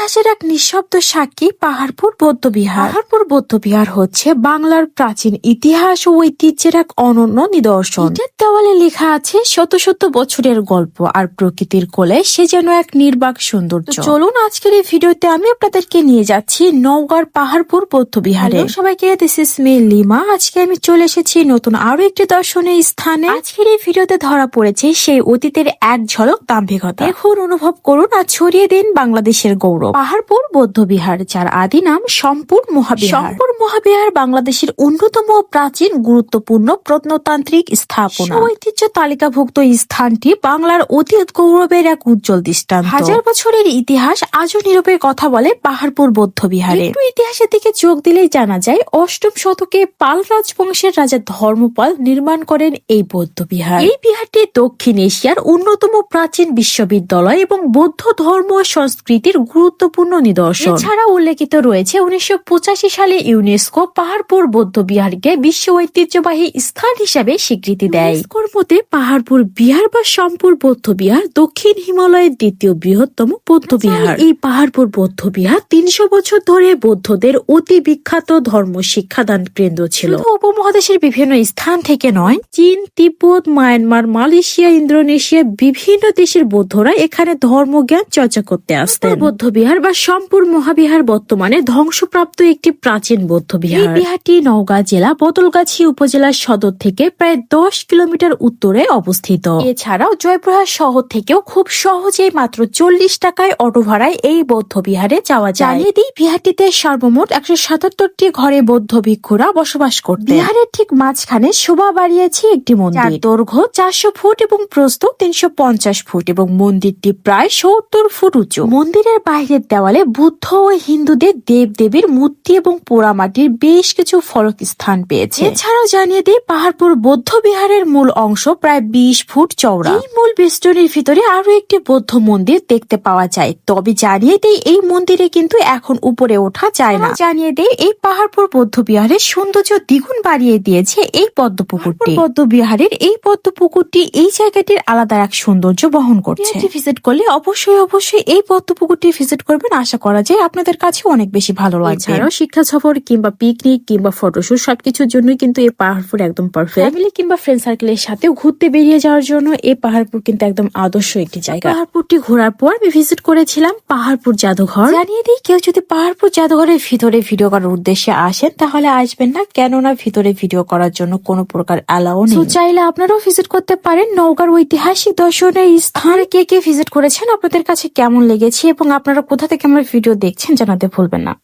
ইতিহাসের এক নিঃশব্দ সাক্ষী পাহাড়পুর বৌদ্ধবিহার। পাহাড়পুর বৌদ্ধবিহার হচ্ছে বাংলার প্রাচীন ইতিহাস ও ঐতিহ্যের এক অনন্য নিদর্শন। ইটের দেওয়ালে লেখা আছে শত শত বছরের গল্প, আর প্রকৃতির কোলে সে যেন এক নির্বাক সৌন্দর্য। চলুন আজকের এই ভিডিওতে আমি আপনাদেরকে নিয়ে যাচ্ছি নওগাঁর পাহাড়পুর বৌদ্ধবিহারে। সবাইকে, দিস ইজ মি লিমা। আজকে আমি চলে এসেছি নতুন আরো একটি দর্শনীয় স্থানে। আজকের এই ভিডিওতে ধরা পড়েছে সেই অতীতের এক ঝলক দাম্ভিকতা। দেখুন, অনুভব করুন আর ছড়িয়ে দিন বাংলাদেশের গৌরব। পাহাড়পুর বৌদ্ধবিহার, যার আদি নাম সম্পুর মহাবিহার। সম্পুর মহাবিহার বাংলাদেশের অন্যতম প্রাচীন গুরুত্বপূর্ণ প্রত্নতান্ত্রিক স্থাপনা। ঐতিহ্য তালিকাভুক্ত স্থানটি বাংলার অতীত গৌরবের এক উজ্জ্বল দৃষ্টান্ত। হাজার বছরের ইতিহাস আজও নীরবে কথা বলে পাহাড়পুর বৌদ্ধবিহারে। একটু ইতিহাসের দিকে চোখ দিলেই জানা যায়, অষ্টম শতকে পাল রাজবংশের রাজা ধর্মপাল নির্মাণ করেন এই বৌদ্ধবিহার। এই বিহারটি দক্ষিণ এশিয়ার অন্যতম প্রাচীন বিশ্ববিদ্যালয় এবং বৌদ্ধ ধর্ম ও সংস্কৃতির গুরুত্বপূর্ণ নিদর্শন। এছাড়া উল্লেখিত রয়েছে 1985 সালে ইউনেস্কো পাহাড়পুর বৌদ্ধবিহারকে বিশ্ব ঐতিহ্যবাহী স্থান হিসাবে স্বীকৃতি দেয়। ইউনেস্কোর মতে পাহাড়পুর বিহার বা সম্পুর বৌদ্ধবিহার দক্ষিণ হিমালয়ের দ্বিতীয় বৃহত্তম বৌদ্ধবিহার। এই পাহাড়পুর বৌদ্ধবিহার 300 বছর ধরে বৌদ্ধদের অতি বিখ্যাত ধর্ম শিক্ষাদান কেন্দ্র ছিল। উপমহাদেশের বিভিন্ন স্থান থেকে নয়, চীন, তিব্বত, মায়ানমার, মালয়েশিয়া, ইন্দোনেশিয়া বিভিন্ন দেশের বৌদ্ধরা এখানে ধর্মজ্ঞান চর্চা করতে আসতেন। বৌদ্ধবিহার বা সম্পুর মহাবিহার বর্তমানে ধ্বংসপ্রাপ্ত একটি প্রাচীন বৌদ্ধবিহার। এই বিহারটি নওগাঁ জেলা বদলগাছি উপজেলার সদর থেকে প্রায় 10 কিলোমিটার উত্তরে অবস্থিত। এছাড়াও জয়পুরহাট শহর থেকেও খুব সহজেই মাত্র 40 টাকায় অটো ভাড়ায় এই বৌদ্ধবিহারে যাওয়া যায়। জানিয়ে দিই, বিহারটিতে সর্বমোট 177টি ঘরে বৌদ্ধ ভিক্ষুরা বসবাস করতেন। বিহারের ঠিক মাঝখানে শোভা বাড়িয়েছে একটি মন্দির। দৈর্ঘ্য 400 ফুট এবং প্রস্থ 350 ফুট এবং মন্দিরটি প্রায় 70 ফুট উঁচু। মন্দিরের বাইরের দেওয়ালে বুদ্ধ ও হিন্দুদের দেবদেবীর মূর্তি এবং পোড়ামাটির বেশ কিছু ফলক স্থান পেয়েছে। এছাড়াও জানিয়ে দিই, পাহাড়পুর বৌদ্ধ বিহারের মূল অংশ প্রায় 20 ফুট চওড়া। এই মূল বেষ্টনীর ভিতরে আরো একটি বৌদ্ধ মন্দির দেখতে পাওয়া যায়, তবে জানিয়ে দিই এই মন্দিরে কিন্তু এখন উপরে ওঠা যায় না। জানিয়ে দিই, এই পাহাড়পুর বৌদ্ধ বিহারের সৌন্দর্য দ্বিগুণ বাড়িয়ে দিয়েছে এই পদ্মপুকুরটি। বৌদ্ধ বিহারের এই পদ্মপুকুরটি এই জায়গাটির আলাদা এক সৌন্দর্য বহন করছে। ভিজিট করলে অবশ্যই এই পদ্মপুকুরটি ভিজিট করবেন। আশা করা যায় আপনাদের কাছে অনেক বেশি ভালো লাগবে। এছাড়াও শিক্ষা সফর কিংবা পিকনিক কিংবা ফটোশুট সবকিছুর জন্য কিন্তু এই পাহাড়পুর একদম পারফেক্ট। ফ্যামিলি কিংবা ফ্রেন্ড সার্কেলের সাথেও ঘুরতে বেরিয়ে যাওয়ার জন্য এই পাহাড়পুর কিন্তু একদম আদর্শ একটি জায়গা। পাহাড়পুরটি ঘোরার পর আমি ভিজিট করেছিলাম পাহাড়পুর জাদুঘর। জানিয়ে দিই, কেউ যদি পাহাড়পুর জাদুঘরের ভিতরে ভিডিও করার উদ্দেশ্যে আসেন তাহলে আসবেন না, কেননা ভিতরে ভিডিও করার জন্য কোনো প্রকার অ্যালাউ নেই। চাইলে আপনারাও ভিজিট করতে পারেন। নওগাঁর ঐতিহাসিক দর্শনীয় স্থান কে কে ভিজিট করেছেন, আপনাদের কাছে কেমন লেগেছে এবং আপনারা কোথা থেকে আমার ভিডিও দেখছেন জানাতে ভুলবেন না।